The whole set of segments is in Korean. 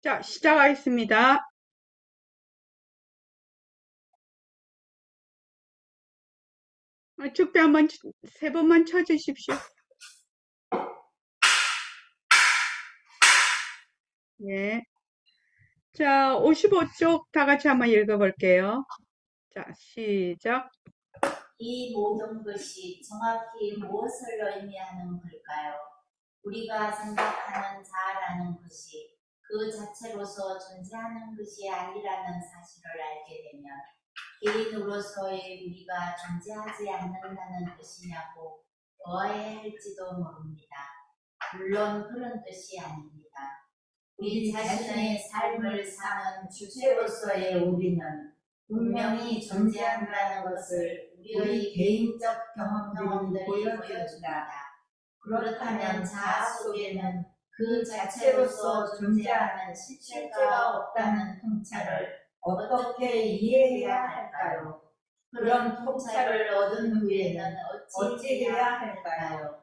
자, 시작하겠습니다. 축배 한번 세 번만 쳐주십시오. 예. 자, 55쪽 다 같이 한번 읽어볼게요. 자, 시작. 이 모든 것이 정확히 무엇을 의미하는 걸까요? 우리가 생각하는 자라는 것이 그 자체로서 존재하는 것이 아니라는 사실을 알게 되면 개인으로서의 우리가 존재하지 않는다는 뜻이냐고 오해해야 할지도 모릅니다. 물론 그런 뜻이 아닙니다. 우리 자신의 삶을 사는 주체로서의 우리는 분명히 존재한다는 것을 우리의 개인적 경험들이 보여줍니다. 그렇다면 자아 속에는 그 자체로서 존재하는 실체가 없다는 통찰을 어떻게 이해해야 할까요? 그런 통찰을 얻은 후에는 어찌 해야 할까요?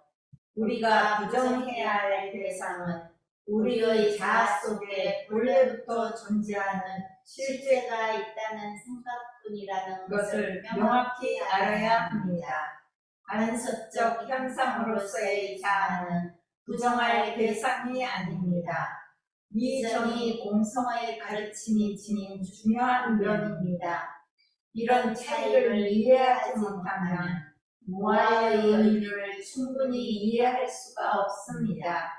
우리가 부정해야 할 대상은 우리의 자아 속에 본래부터 존재하는 실제가 있다는 생각뿐이라는 것을 명확히 알아야 합니다. 간섭적 현상으로서의 자아는 부정할 대상이 아닙니다. 이 점이 공성의 가르침이 지닌 중요한 면입니다. 이런 차이를 이해하지 못하면 무아의 의미를 충분히 이해할 수가 없습니다.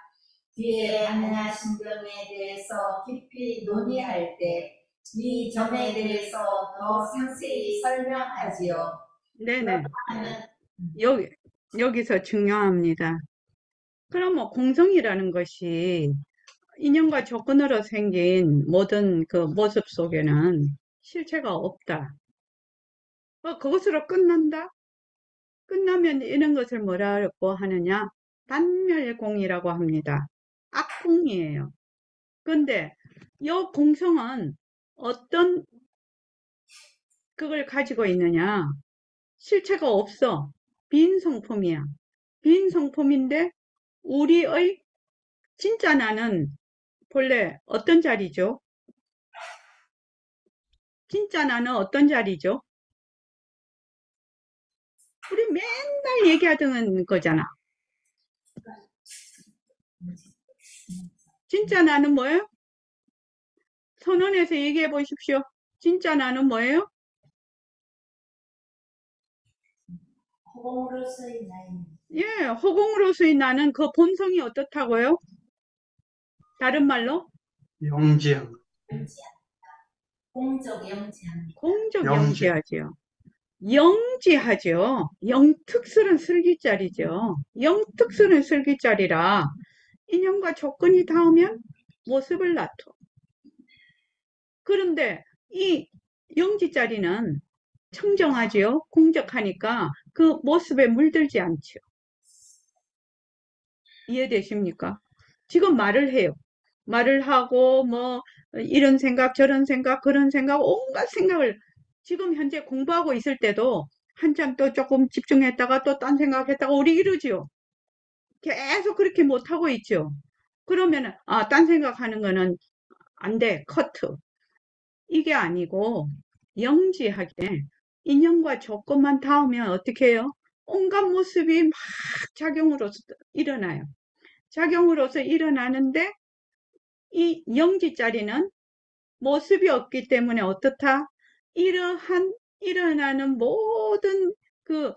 뒤에 반야신경에 대해서 깊이 논의할 때 이 점에 대해서 더 상세히 설명하지요. 네네. 여기서 중요합니다. 그럼 뭐 공성이라는 것이 인연과 조건으로 생긴 모든 그 모습 속에는 실체가 없다. 그것으로 끝난다? 끝나면 이런 것을 뭐라고 하느냐? 단멸공이라고 합니다. 악공이에요. 근데 이 공성은 어떤 그걸 가지고 있느냐? 실체가 없어. 빈 성품이야. 빈 성품인데 우리의 진짜 나는 본래 어떤 자리죠? 진짜 나는 어떤 자리죠? 우리 맨날 얘기하던 거잖아. 진짜 나는 뭐예요? 선언해서 얘기해 보십시오. 진짜 나는 뭐예요? 허공으로서의 나인. 예, 허공으로서의 나는 그 본성이 어떻다고요? 다른 말로? 영지형, 공적 영지합니다. 공적 영지. 영지하죠. 영지하죠. 영특스런 슬기자리죠. 영특스런 슬기자리라 인연과 조건이 닿으면 모습을 나토. 그런데 이 영지자리는 청정하지요. 공적하니까 그 모습에 물들지 않죠. 이해되십니까? 지금 말을 해요. 말을 하고 뭐 이런 생각 저런 생각 그런 생각 온갖 생각을 지금 현재 공부하고 있을 때도 한참 또 조금 집중했다가 또 딴 생각했다가 우리 이러지요. 계속 그렇게 못하고 있죠. 그러면 딴 생각하는 거는 안 돼. 커트. 이게 아니고 영지하게 인연과 조건만 닿으면 어떻게 해요? 온갖 모습이 막 작용으로서 일어나요. 작용으로서 일어나는데 이 영지자리는 모습이 없기 때문에 어떻다? 이러한 일어나는 모든 그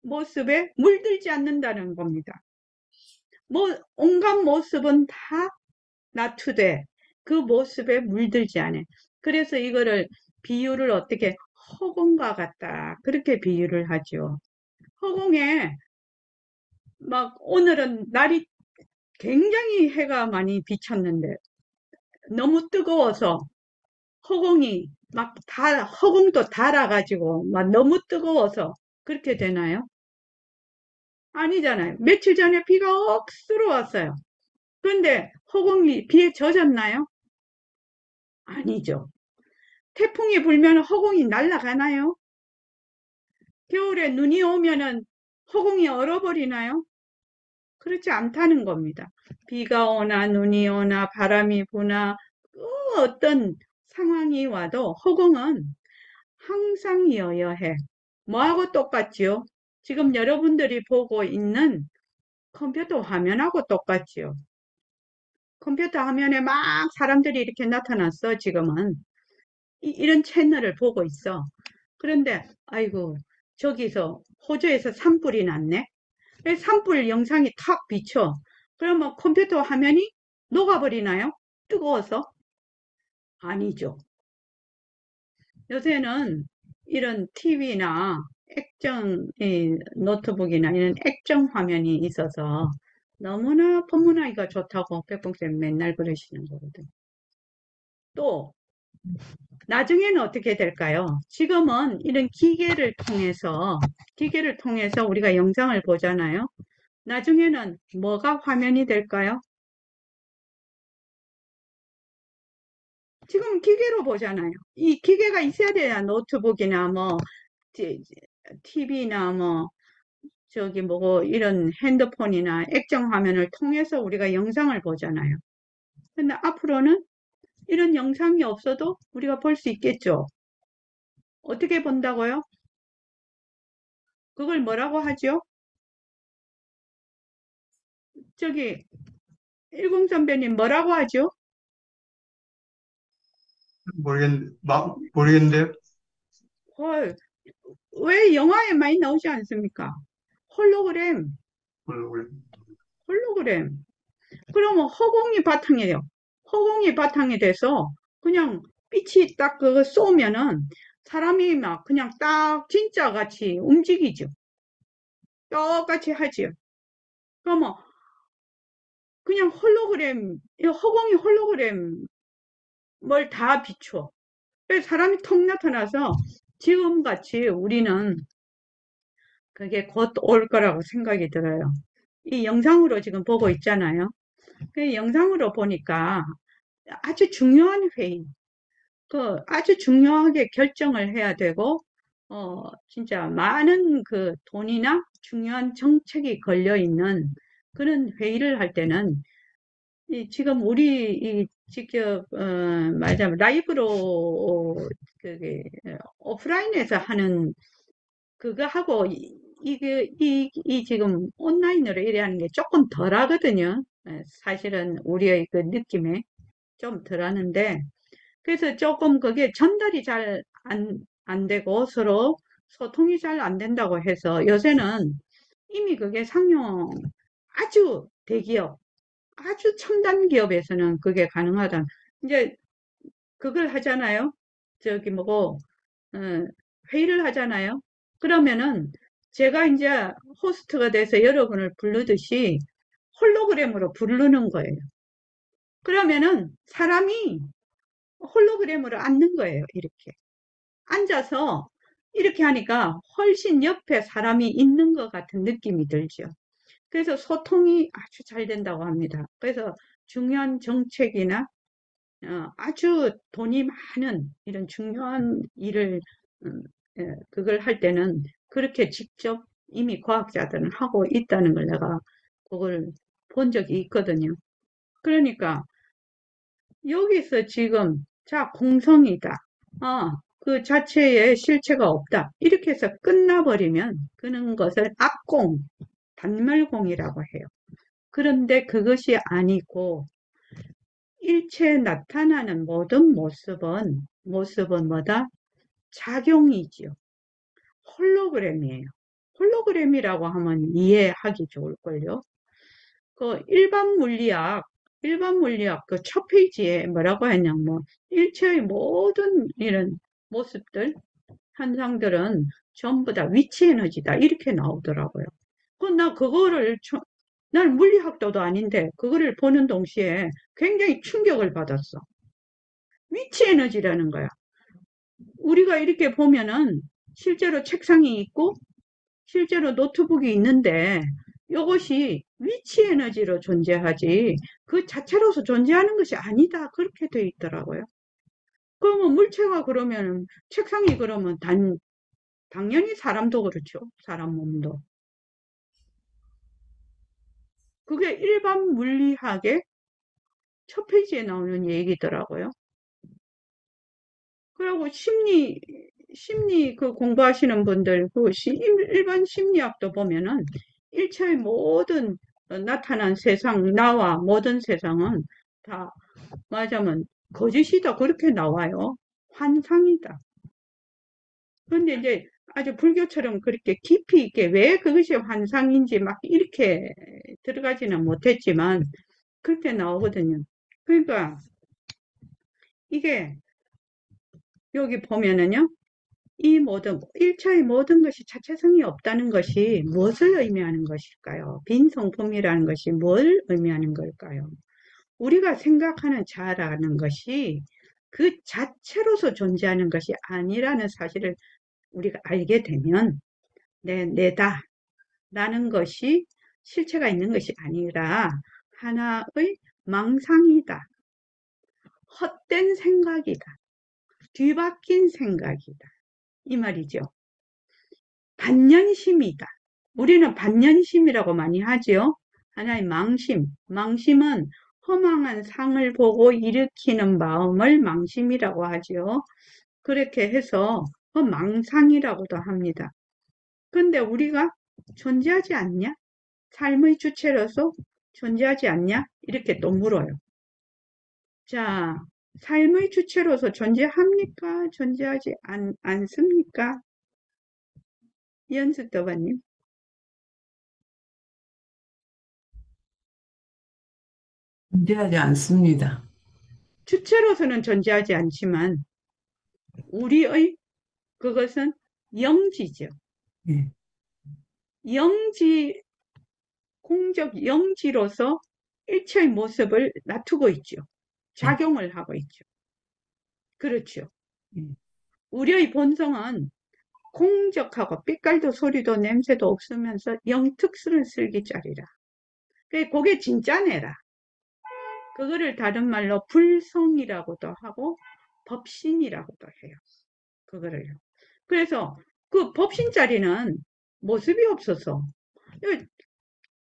모습에 물들지 않는다는 겁니다. 온갖 모습은 다 나투되 그 모습에 물들지 않아. 그래서 이거를 비유를 어떻게 허공과 같다. 그렇게 비유를 하죠. 허공에 막 오늘은 날이 굉장히 해가 많이 비쳤는데 너무 뜨거워서 허공이 허공도 닳아가지고 막 너무 뜨거워서 그렇게 되나요? 아니잖아요. 며칠 전에 비가 억수로 왔어요. 그런데 허공이 비에 젖었나요? 아니죠. 태풍이 불면 허공이 날아가나요? 겨울에 눈이 오면은 허공이 얼어버리나요? 그렇지 않다는 겁니다. 비가 오나 눈이 오나 바람이 부나 어떤 상황이 와도 허공은 항상 여여해. 뭐하고 똑같지요? 지금 여러분들이 보고 있는 컴퓨터 화면하고 똑같지요. 컴퓨터 화면에 막 사람들이 이렇게 나타났어, 지금은. 이런 채널을 보고 있어. 그런데, 아이고, 저기서, 호주에서 산불이 났네? 산불 영상이 탁 비쳐. 그러면 컴퓨터 화면이 녹아버리나요? 뜨거워서? 아니죠. 요새는 이런 TV나 액정, 노트북이나 이런 액정 화면이 있어서 너무나 본문하기가 좋다고 백봉쌤 맨날 그러시는 거거든. 또, 나중에는 어떻게 될까요? 지금은 이런 기계를 통해서 우리가 영상을 보잖아요. 나중에는 뭐가 화면이 될까요? 지금 기계로 보잖아요. 이 기계가 있어야 돼야 노트북이나 뭐, TV나 뭐, 저기 뭐고, 이런 핸드폰이나 액정 화면을 통해서 우리가 영상을 보잖아요. 근데 앞으로는 이런 영상이 없어도 우리가 볼 수 있겠죠. 어떻게 본다고요? 그걸 뭐라고 하죠? 저기, 일공 선배님 뭐라고 하죠? 모르겠는데요? 헐, 왜 영화에 많이 나오지 않습니까? 홀로그램, 모르겠- 홀로그램. 그러면 허공이 바탕이에요. 허공이 바탕이 돼서 그냥 빛이 딱 그거 쏘면은 사람이 막 그냥 딱 진짜 같이 움직이죠. 똑같이 하지요. 그러면 그냥 홀로그램, 허공이 홀로그램 뭘 다 비춰. 그래서 사람이 턱 나타나서 지금 같이 우리는 그게 곧 올 거라고 생각이 들어요. 이 영상으로 지금 보고 있잖아요. 그 영상으로 보니까 아주 중요한 회의, 아주 중요하게 결정을 해야 되고, 진짜 많은 그 돈이나 중요한 정책이 걸려 있는 그런 회의를 할 때는 지금 우리 직접 말하자면 라이브로 오프라인에서 하는 그거 하고 이 지금 온라인으로 일하는 게 조금 덜 하거든요. 사실은 우리의 그 느낌에 좀 덜 하는데 그래서 조금 그게 전달이 잘 안 되고 서로 소통이 잘 안 된다고 해서 요새는 이미 그게 상용 아주 대기업 아주 첨단 기업에서는 그게 가능하다. 이제 그걸 하잖아요. 저기 뭐고 어, 회의를 하잖아요. 그러면은 제가 이제 호스트가 돼서 여러분을 부르듯이 홀로그램으로 부르는 거예요. 그러면은 사람이 홀로그램으로 앉는 거예요. 이렇게 앉아서 이렇게 하니까 훨씬 옆에 사람이 있는 것 같은 느낌이 들죠. 그래서 소통이 아주 잘 된다고 합니다. 그래서 중요한 정책이나 아주 돈이 많은 이런 중요한 일을 그걸 할 때는 그렇게 직접 이미 과학자들은 하고 있다는 걸 내가 그걸 본 적이 있거든요. 그러니까 여기서 지금 자 공성이다. 그 자체에 실체가 없다. 이렇게 해서 끝나버리면 그런 것을 악공, 단멸공이라고 해요. 그런데 그것이 아니고 일체에 나타나는 모든 모습은 뭐다? 작용이지요. 홀로그램이에요. 홀로그램이라고 하면 이해하기 좋을걸요. 그 일반 물리학 그 첫 페이지에 뭐라고 했냐면, 뭐, 일체의 모든 이런 모습들, 현상들은 전부 다 위치 에너지다. 이렇게 나오더라고요. 나 그거를, 난 물리학도도 아닌데, 그거를 보는 동시에 굉장히 충격을 받았어. 위치 에너지라는 거야. 우리가 이렇게 보면은 실제로 책상이 있고 실제로 노트북이 있는데 이것이 위치 에너지로 존재하지 그 자체로서 존재하는 것이 아니다. 그렇게 돼 있더라고요. 그러면 물체가 그러면 책상이 그러면 당연히 사람도 그렇죠. 사람 몸도. 그게 일반 물리학의 첫 페이지에 나오는 얘기더라고요. 그리고 심리 그 공부하시는 분들, 일반 심리학도 보면은 일체의 모든 나타난 세상, 나와 모든 세상은 다 말하자면 거짓이다. 그렇게 나와요. 환상이다. 그런데 이제 아주 불교처럼 그렇게 깊이 있게 왜 그것이 환상인지 막 이렇게 들어가지는 못했지만 그렇게 나오거든요. 그러니까 이게 여기 보면은요. 이 모든 일체의 모든 것이 자체성이 없다는 것이 무엇을 의미하는 것일까요? 빈성품이라는 것이 뭘 의미하는 걸까요? 우리가 생각하는 자라는 것이 그 자체로서 존재하는 것이 아니라는 사실을 우리가 알게 되면 내다 라는 것이 실체가 있는 것이 아니라 하나의 망상이다. 헛된 생각이다. 뒤바뀐 생각이다. 이 말이죠. 반연심이다. 우리는 반연심이라고 많이 하죠. 하나의 망심. 망심은 허망한 상을 보고 일으키는 마음을 망심이라고 하죠. 그렇게 해서 망상이라고도 합니다. 근데 우리가 존재하지 않냐? 삶의 주체로서 존재하지 않냐? 이렇게 또 물어요. 자, 삶의 주체로서 존재합니까? 존재하지 않습니까? 연습도반님. 존재하지 않습니다. 주체로서는 존재하지 않지만 우리의 그것은 영지죠. 예. 영지, 공적 영지로서 일체의 모습을 나타고 있죠. 작용을 하고 있죠. 그렇죠. 예. 우리의 본성은 공적하고 빛깔도 소리도 냄새도 없으면서 영특스러운 슬기짜리라. 그게 진짜네라. 그거를 다른 말로 불성이라고도 하고 법신이라고도 해요. 그거를요. 그래서 그 법신자리는 모습이 없어서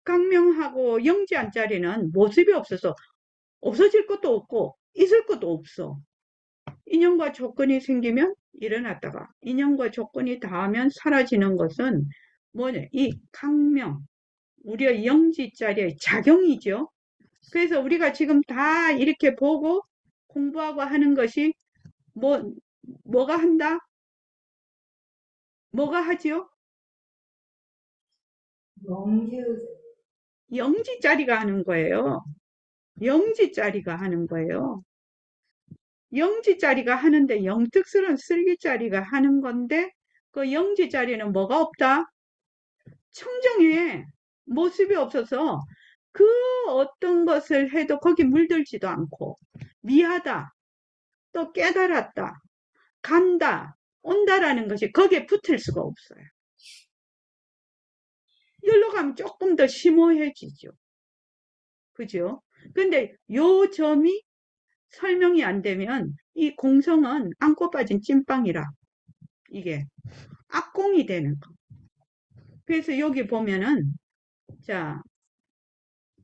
강명하고 영지한 자리는 모습이 없어서 없어질 것도 없고 있을 것도 없어. 인연과 조건이 생기면 일어났다가 인연과 조건이 닿으면 사라지는 것은 뭐냐? 이 강명, 우리의 영지자리의 작용이죠. 그래서 우리가 지금 다 이렇게 보고 공부하고 하는 것이 뭐가 한다? 뭐가 하지요? 영지자리가 하는 거예요. 영지자리가 하는 거예요. 영지자리가 하는데 영특스러운 슬기자리가 하는 건데 그 영지자리는 뭐가 없다? 청정해. 모습이 없어서 그 어떤 것을 해도 거기 물들지도 않고 미하다, 또 깨달았다, 간다, 온다라는 것이 거기에 붙을 수가 없어요. 여기로 가면 조금 더 심오해지죠. 그죠? 근데 요 점이 설명이 안 되면 이 공성은 안고 빠진 찐빵이라 이게 악공이 되는 거. 그래서 여기 보면은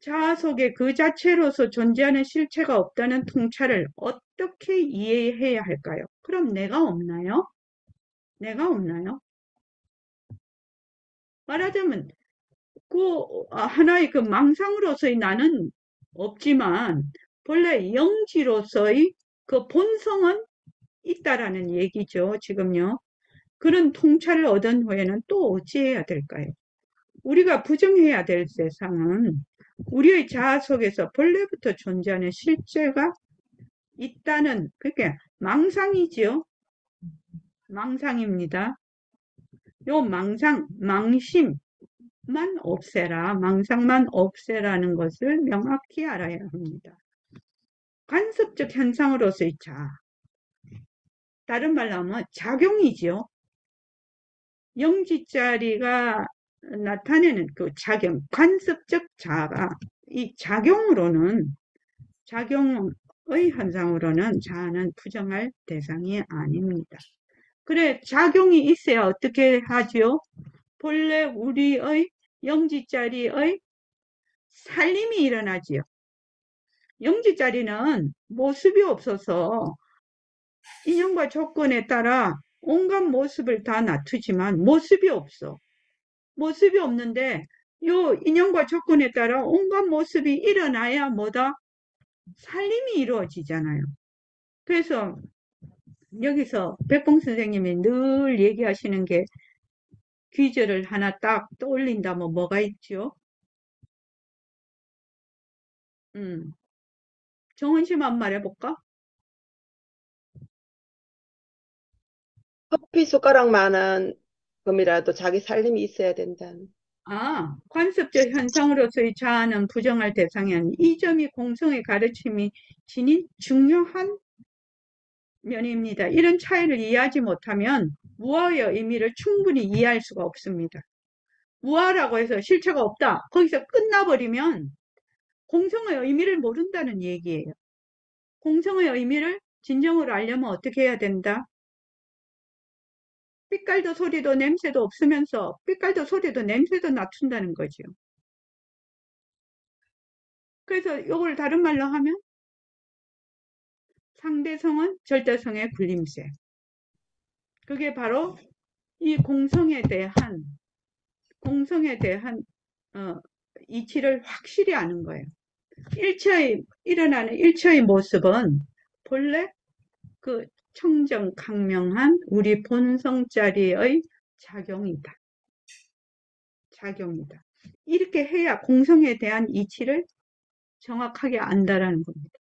자아 속에 그 자체로서 존재하는 실체가 없다는 통찰을 어떻게 이해해야 할까요? 그럼 내가 없나요? 내가 없나요? 말하자면 하나의 그 망상으로서의 나는 없지만 본래 영지로서의 그 본성은 있다라는 얘기죠. 지금요. 그런 통찰을 얻은 후에는 또 어찌해야 될까요? 우리가 부정해야 될 세상은 우리의 자아 속에서 본래부터 존재하는 실제가 있다는 그게 망상이지요. 망상입니다. 요 망심만 없애라. 망상만 없애라는 것을 명확히 알아야 합니다. 관습적 현상으로서의 자아. 다른 말로 하면 작용이지요. 영지자리가 나타내는 그 작용, 관습적 자아가 이 작용의 현상으로는 자아는 부정할 대상이 아닙니다. 그래, 작용이 있어야 어떻게 하죠? 본래 우리의 영지자리의 살림이 일어나지요. 영지자리는 모습이 없어서 인연과 조건에 따라 온갖 모습을 다 갖추지만 모습이 없어. 모습이 없는데 요 인연과 조건에 따라 온갖 모습이 일어나야 뭐다? 살림이 이루어지잖아요. 그래서 여기서 백봉 선생님이 늘 얘기하시는 게 귀절을 하나 딱 떠올린다면 뭐가 있죠? 정은 씨 한 말 해볼까? 커피 숟가락만한 금이라도 자기 살림이 있어야 된다는. 관습적 현상으로서의 자아는 부정할 대상이 아닌 이 점이 공성의 가르침이 지닌 중요한 면입니다. 이런 차이를 이해하지 못하면 무아의 의미를 충분히 이해할 수가 없습니다. 무아라고 해서 실체가 없다. 거기서 끝나버리면 공성의 의미를 모른다는 얘기예요. 공성의 의미를 진정으로 알려면 어떻게 해야 된다? 빛깔도 소리도 냄새도 없으면서 빛깔도 소리도 냄새도 낮춘다는 거죠. 그래서 이걸 다른 말로 하면 상대성은 절대성의 굴림새. 그게 바로 이 공성에 대한 이치를 확실히 아는 거예요. 일어나는 일체의 모습은 본래 그 청정강명한 우리 본성자리의 작용이다. 이렇게 해야 공성에 대한 이치를 정확하게 안다라는 겁니다.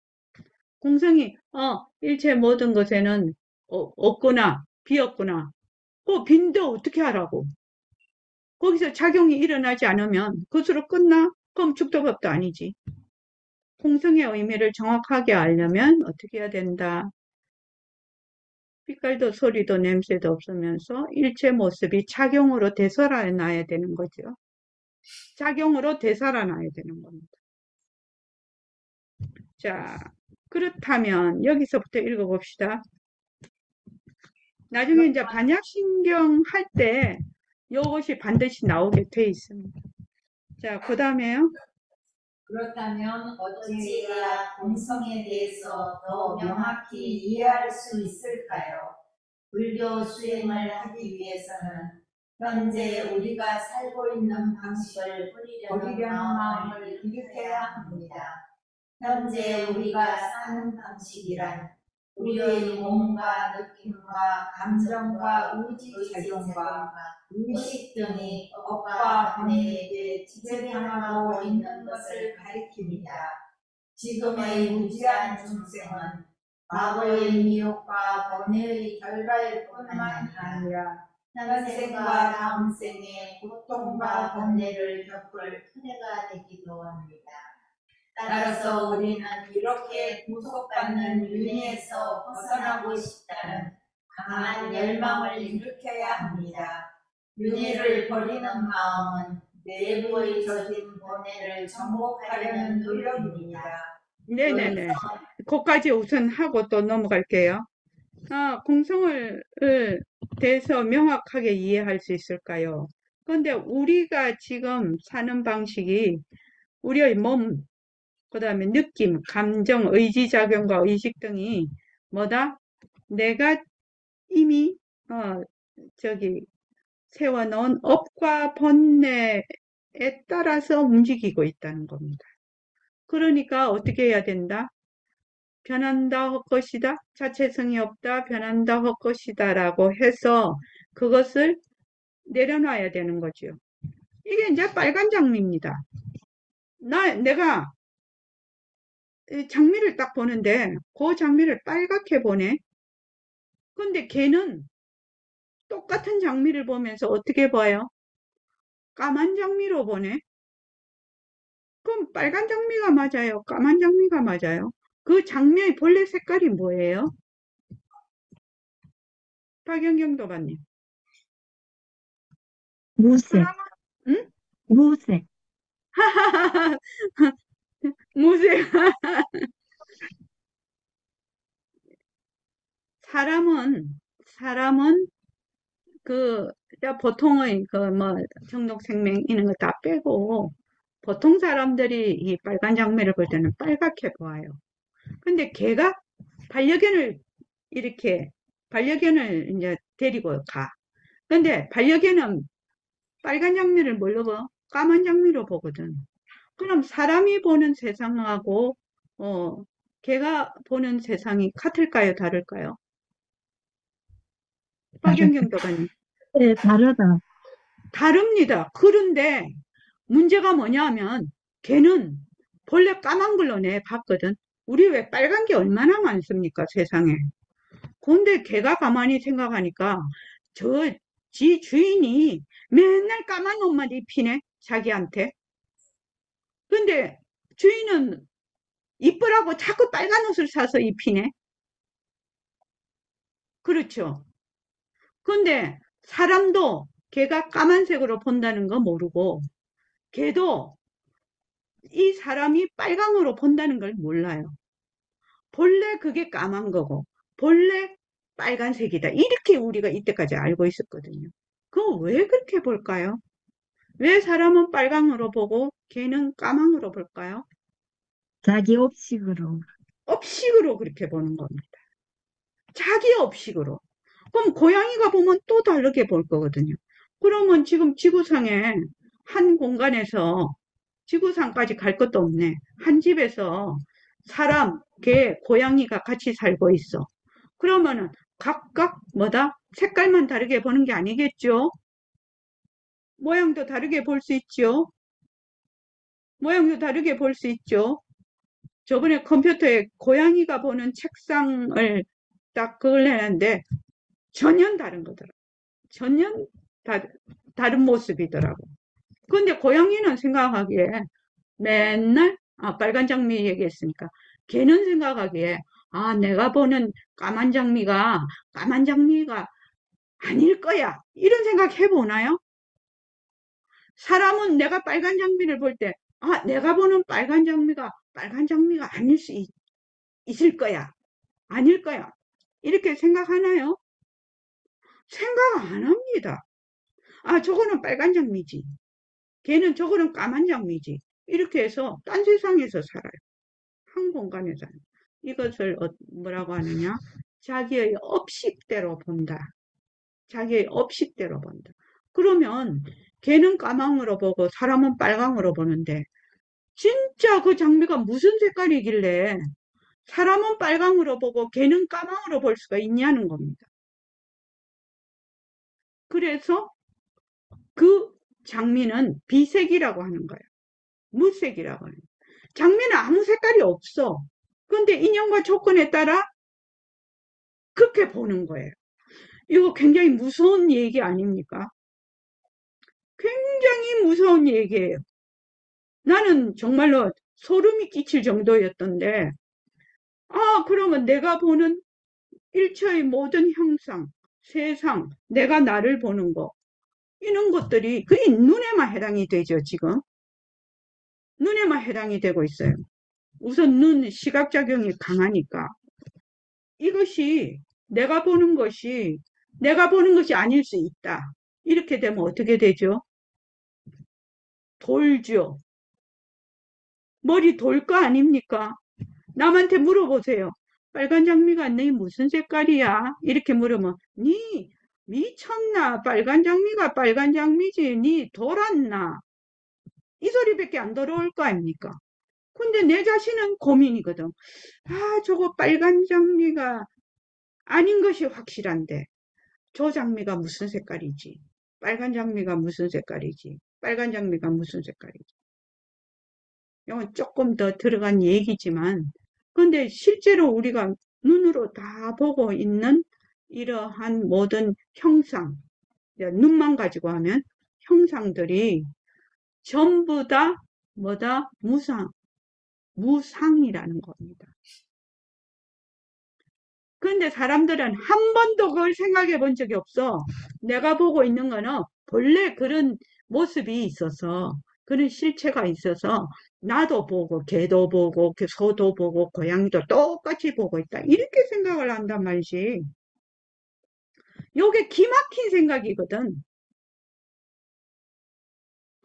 공성이 일체 모든 것에는 없거나 비었구나. 빈데 어떻게 하라고? 거기서 작용이 일어나지 않으면 그것으로 끝나? 그럼 죽도밥도 아니지. 공성의 의미를 정확하게 알려면 어떻게 해야 된다? 빛깔도 소리도 냄새도 없으면서 일체 모습이 작용으로 되살아나야 되는 거죠. 작용으로 되살아나야 되는 겁니다. 자, 그렇다면 여기서부터 읽어봅시다. 나중에 이제 반야신경 할 때 이것이 반드시 나오게 돼 있습니다. 자, 그 다음에요. 그렇다면 어찌해야 공성에 대해서 더 명확히 이해할 수 있을까요? 불교 수행을 하기 위해서는 현재 우리가 살고 있는 방식을 버리려는 마음을 일으켜야 합니다. 현재 우리가 사는 방식이란 우리의 몸과 느낌과 감정과 의지작용과 의식 등이 업과 번뇌에게 지배당하고 있는 것을 가리킵니다. 지금의 무지한 중생은 과거의 미혹과 번뇌의 결과일 뿐만 아니라 현생과 다음 생에 고통과 번뇌를 겪을 토대가 되기도 합니다. 따라서 우리는 이렇게 구속받는 윤회에서 벗어나고 싶다는 강한 열망을 일으켜야 합니다. 윤회를 버리는 마음은 내부의 젖은 번뇌를 정복하려는 노력입니다. 네네네. 거기까지 우선 하고 또 넘어갈게요. 공성을 대해서 명확하게 이해할 수 있을까요? 그런데 우리가 지금 사는 방식이 우리의 몸, 그 다음에 느낌, 감정, 의지작용과 의식 등이 뭐다? 내가 이미 세워놓은 업과 번뇌에 따라서 움직이고 있다는 겁니다. 그러니까 어떻게 해야 된다? 변한다 헛것이다. 자체성이 없다. 변한다 헛것이다. 라고 해서 그것을 내려놔야 되는 거죠. 이게 이제 빨간 장미입니다. 내가 장미를 딱 보는데 그 장미를 빨갛게 보네. 근데 걔는 똑같은 장미를 보면서 어떻게 봐요? 까만 장미로 보네. 그럼 빨간 장미가 맞아요? 까만 장미가 맞아요? 그 장미의 본래 색깔이 뭐예요? 박연경 도반님. 무색, 응? 무색. 무색. 사람은 보통의 정록생명 이런 거 다 빼고 보통 사람들이 이 빨간 장미를 볼 때는 빨갛게 보아요. 근데 걔가 반려견을 이렇게, 반려견을 이제 데리고 가. 근데 반려견은 빨간 장미를 뭘로 봐? 까만 장미로 보거든. 그럼 사람이 보는 세상하고, 걔가 보는 세상이 같을까요? 다를까요? 다르다. 박연경 교관님. 네, 다르다. 다릅니다. 그런데 문제가 뭐냐면 걔는 본래 까만 걸로 내 봤거든. 우리 왜 빨간 게 얼마나 많습니까, 세상에. 근데 걔가 가만히 생각하니까 지 주인이 맨날 까만 옷만 입히네, 자기한테. 근데 주인은 이쁘라고 자꾸 빨간 옷을 사서 입히네. 그렇죠. 근데 사람도 걔가 까만색으로 본다는 거 모르고 걔도 이 사람이 빨강으로 본다는 걸 몰라요. 본래 그게 까만 거고 본래 빨간색이다. 이렇게 우리가 이때까지 알고 있었거든요. 그럼 왜 그렇게 볼까요? 왜 사람은 빨강으로 보고 걔는 까망으로 볼까요? 자기 업식으로. 업식으로 그렇게 보는 겁니다. 자기 업식으로. 그럼 고양이가 보면 또 다르게 볼 거거든요. 그러면 지금 지구상에 한 공간에서 지구상까지 갈 것도 없네. 한 집에서 사람, 개, 고양이가 같이 살고 있어. 그러면은 각각 뭐다? 색깔만 다르게 보는 게 아니겠죠? 모양도 다르게 볼 수 있죠? 모양도 다르게 볼 수 있죠? 저번에 컴퓨터에 고양이가 보는 책상을 딱 그걸 해놨는데 전혀 다른 거더라. 전혀 다른 모습이더라고. 근데 고양이는 생각하기에 맨날 빨간 장미 얘기했으니까 걔는 생각하기에 내가 보는 까만 장미가 아닐 거야. 이런 생각 해보나요? 사람은 내가 빨간 장미를 볼 때 내가 보는 빨간 장미가 아닐 수 있을 거야. 아닐 거야. 이렇게 생각하나요? 생각 안 합니다. 저거는 빨간 장미지. 걔는 저거는 까만 장미지. 이렇게 해서 딴 세상에서 살아요. 한 공간에서. 이것을 뭐라고 하느냐? 자기의 업식대로 본다. 자기의 업식대로 본다. 그러면 걔는 까망으로 보고 사람은 빨강으로 보는데 진짜 그 장미가 무슨 색깔이길래 사람은 빨강으로 보고 걔는 까망으로 볼 수가 있냐는 겁니다. 그래서 그 장미는 비색이라고 하는 거예요. 무색이라고 하는 거예요. 장미는 아무 색깔이 없어. 근데 인연과 조건에 따라 그렇게 보는 거예요. 이거 굉장히 무서운 얘기 아닙니까? 굉장히 무서운 얘기예요. 나는 정말로 소름이 끼칠 정도였던데, 그러면 내가 보는 일체의 모든 형상, 세상, 내가 나를 보는 거, 이런 것들이 그게 눈에만 해당이 되죠, 지금. 눈에만 해당이 되고 있어요. 우선 눈 시각작용이 강하니까. 이것이 내가 보는 것이 아닐 수 있다. 이렇게 되면 어떻게 되죠? 돌죠. 머리 돌 거 아닙니까? 남한테 물어보세요. 빨간 장미가 네 무슨 색깔이야? 이렇게 물으면 니 미쳤나? 빨간 장미가 빨간 장미지. 니 돌았나? 이 소리밖에 안 들어올 거 아닙니까? 근데 내 자신은 고민이거든. 저거 빨간 장미가 아닌 것이 확실한데 저 장미가 무슨 색깔이지? 빨간 장미가 무슨 색깔이지? 빨간 장미가 무슨 색깔이지? 이건 조금 더 들어간 얘기지만 근데 실제로 우리가 눈으로 다 보고 있는 이러한 모든 형상, 눈만 가지고 하면 형상들이 전부 다 뭐다? 무상이라는 겁니다. 그런데 사람들은 한 번도 그걸 생각해 본 적이 없어. 내가 보고 있는 거는 본래 그런 모습이 있어서, 그런 실체가 있어서, 나도 보고, 개도 보고, 소도 보고, 고양이도 똑같이 보고 있다. 이렇게 생각을 한단 말이지. 요게 기막힌 생각이거든.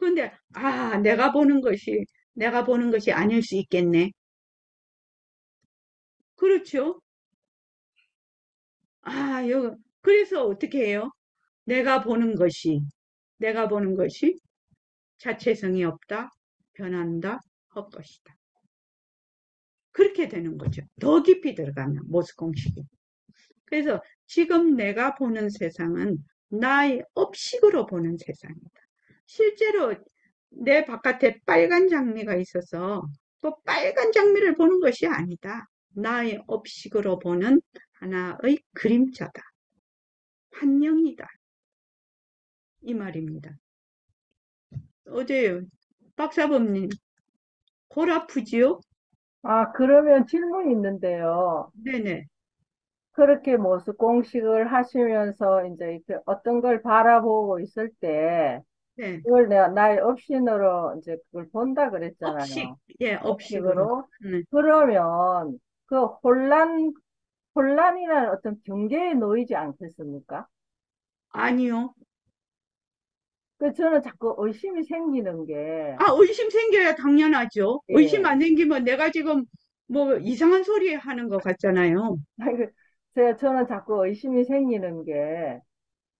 근데, 아, 내가 보는 것이 아닐 수 있겠네. 그렇죠? 아, 그래서 어떻게 해요? 내가 보는 것이 자체성이 없다, 변한다, 헛것이다. 그렇게 되는 거죠. 더 깊이 들어가면, 모스 공식이. 그래서 지금 내가 보는 세상은 나의 업식으로 보는 세상이다. 실제로 내 바깥에 빨간 장미가 있어서 또 빨간 장미를 보는 것이 아니다. 나의 업식으로 보는 하나의 그림자다. 환영이다. 이 말입니다. 어제요, 박사범님, 골 아프지요? 아, 그러면 질문이 있는데요. 네네. 그렇게 모습 공식을 하시면서 이제 이렇게 어떤 걸 바라보고 있을 때, 네. 그걸 내가 나의 업신으로 이제 그걸 본다 업식, 그랬잖아요. 예, 업식으로. 업식으로. 네. 그러면 그 혼란이라는 어떤 경계에 놓이지 않겠습니까? 아니요. 그 저는 자꾸 의심이 생기는 게, 아, 의심 생겨야 당연하죠. 의심 예. 안 생기면 내가 지금 뭐 이상한 소리 하는 것 같잖아요. 저는 자꾸 의심이 생기는 게,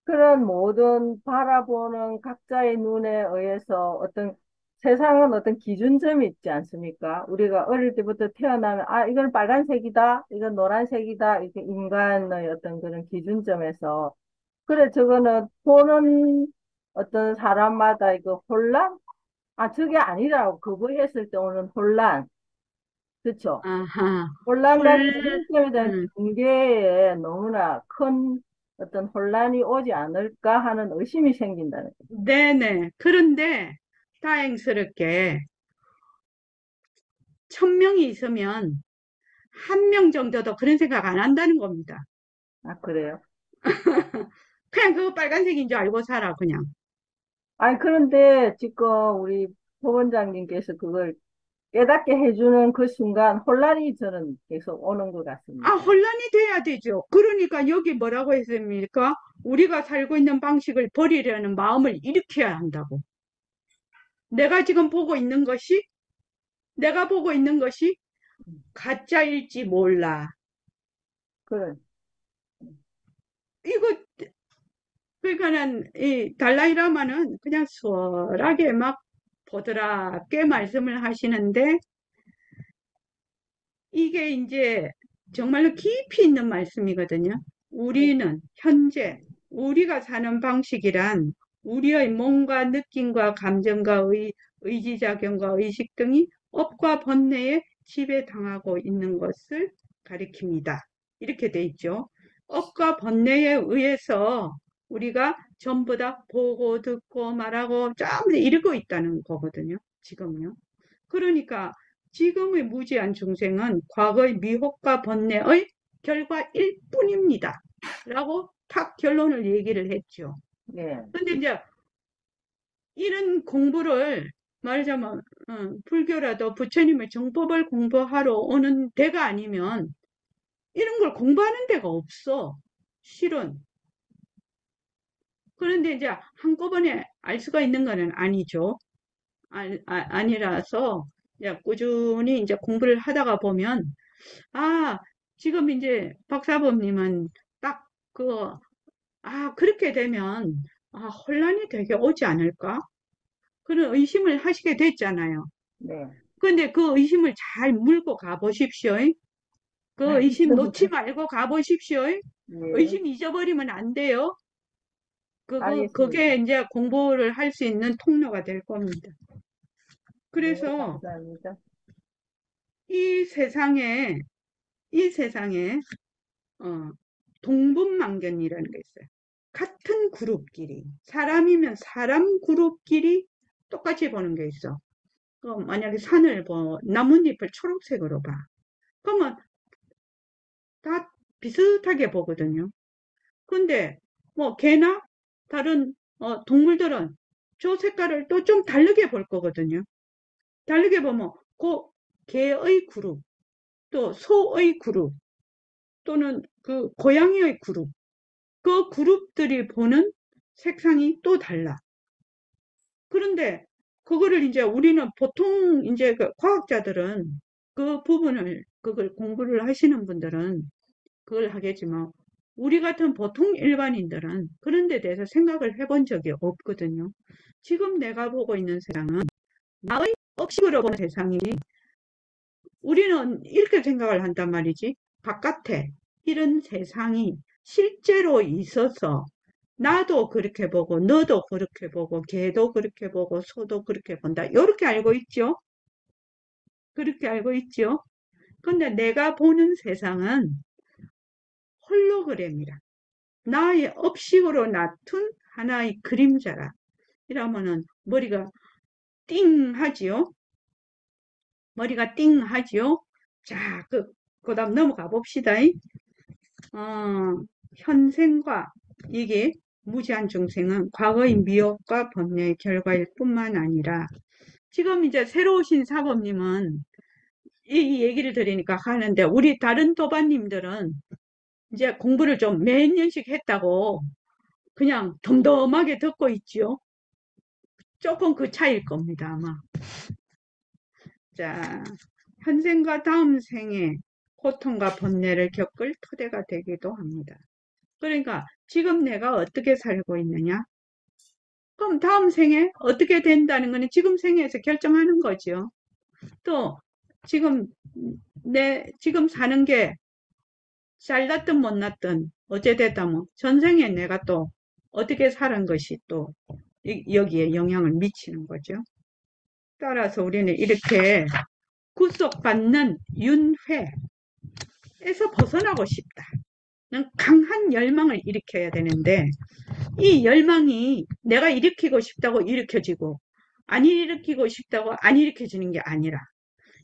그런 모든 바라보는 각자의 눈에 의해서 어떤 세상은 어떤 기준점이 있지 않습니까? 우리가 어릴 때부터 태어나면, 아, 이건 빨간색이다, 이건 노란색이다, 이렇게 인간의 어떤 그런 기준점에서. 그래, 저거는 보는 어떤 사람마다 이거 혼란? 아, 저게 아니라고 거부했을 때 오는 혼란. 그쵸? 아하, 혼란과 헐, 기준점에 대한 음, 경계에 너무나 큰 어떤 혼란이 오지 않을까 하는 의심이 생긴다는 거죠. 네네. 그런데 다행스럽게 1000명이 있으면 1명 정도도 그런 생각 안 한다는 겁니다. 아, 그래요? 그냥 그거 빨간색인 줄 알고 살아, 그냥. 아니, 그런데 지금 우리 부원장님께서 그걸 깨닫게 해주는 그 순간 혼란이 저는 계속 오는 것 아, 같습니다. 혼란이 돼야 되죠. 그러니까 여기 뭐라고 했습니까? 우리가 살고 있는 방식을 버리려는 마음을 일으켜야 한다고. 내가 지금 보고 있는 것이, 내가 보고 있는 것이 가짜일지 몰라. 그런, 이거, 그러니까는, 이 달라이라마는 그냥 수월하게 막 보드랍게 말씀을 하시는데, 이게 이제 정말로 깊이 있는 말씀이거든요. 우리는 현재, 우리가 사는 방식이란 우리의 몸과 느낌과 감정과 의지작용과 의식 등이 업과 번뇌에 지배당하고 있는 것을 가리킵니다. 이렇게 돼 있죠. 업과 번뇌에 의해서 우리가 전부 다 보고 듣고 말하고 전부 이러고 있다는 거거든요. 지금요. 그러니까 지금의 무지한 중생은 과거의 미혹과 번뇌의 결과일 뿐입니다. 라고 탁 결론을 얘기를 했죠. 예, 근데 이제 이런 공부를 말하자면 불교라도 부처님의 정법을 공부하러 오는 데가 아니면 이런 걸 공부하는 데가 없어. 실은. 그런데 이제 한꺼번에 알 수가 있는 거는 아니죠. 아니라서 꾸준히 이제 공부를 하다가 보면 아, 지금 이제 박사범님은 딱 그, 그렇게 되면 혼란이 되게 오지 않을까? 그런 의심을 하시게 됐잖아요. 네. 근데 그 의심을 잘 물고 가보십시오. 그 의심 놓지 알겠습니다. 말고 가보십시오. 예, 의심 잊어버리면 안 돼요. 그게 알겠습니다. 이제 공부를 할 수 있는 통로가 될 겁니다. 네, 그래서 감사합니다. 이 세상에, 이 세상에 어, 동분만견이라는 게 있어요. 같은 그룹끼리, 사람이면 사람 그룹끼리 똑같이 보는 게 있어. 만약에 산을 나뭇잎을 초록색으로 봐. 그러면 다 비슷하게 보거든요. 근데 뭐 개나 다른 동물들은 저 색깔을 또 좀 다르게 볼 거거든요. 다르게 보면 그 개의 그룹, 또 소의 그룹, 또는 그 고양이의 그룹, 그 그룹들이 보는 색상이 또 달라. 그런데 그거를 이제 우리는 보통 이제 그 과학자들은 그 부분을, 그걸 공부를 하시는 분들은 그걸 하겠지만, 우리 같은 보통 일반인들은 그런 데 대해서 생각을 해본 적이 없거든요. 지금 내가 보고 있는 세상은 나의 업식으로 보는 세상이, 우리는 이렇게 생각을 한단 말이지. 바깥에 이런 세상이 실제로 있어서 나도 그렇게 보고 너도 그렇게 보고 걔도 그렇게 보고 소도 그렇게 본다. 이렇게 알고 있죠? 그렇게 알고 있죠? 근데 내가 보는 세상은 홀로그램이라. 나의 업식으로 나툰 하나의 그림자라. 이러면은 머리가 띵 하지요? 머리가 띵 하지요? 자, 그 다음 넘어가 봅시다. 현생과 이게 무지한 중생은 과거의 미혹과 번뇌의 결과일 뿐만 아니라, 지금 이제 새로 오신 사범님은 이 얘기를 들으니까 하는데, 우리 다른 도반님들은 이제 공부를 좀 몇 년씩 했다고 그냥 덤덤하게 듣고 있지요. 조금 그 차이일 겁니다, 아마. 자, 현생과 다음 생에 고통과 번뇌를 겪을 토대가 되기도 합니다. 그러니까 지금 내가 어떻게 살고 있느냐? 그럼 다음 생에 어떻게 된다는 거는 지금 생에서 결정하는 거죠. 또 지금 지금 사는 게 잘났든 못났든 어찌됐든 뭐 전생에 내가 또 어떻게 사는 것이 또 여기에 영향을 미치는 거죠. 따라서 우리는 이렇게 구속받는 윤회에서 벗어나고 싶다. 강한 열망을 일으켜야 되는데, 이 열망이 내가 일으키고 싶다고 일으켜지고 안 일으키고 싶다고 안 일으켜지는 게 아니라,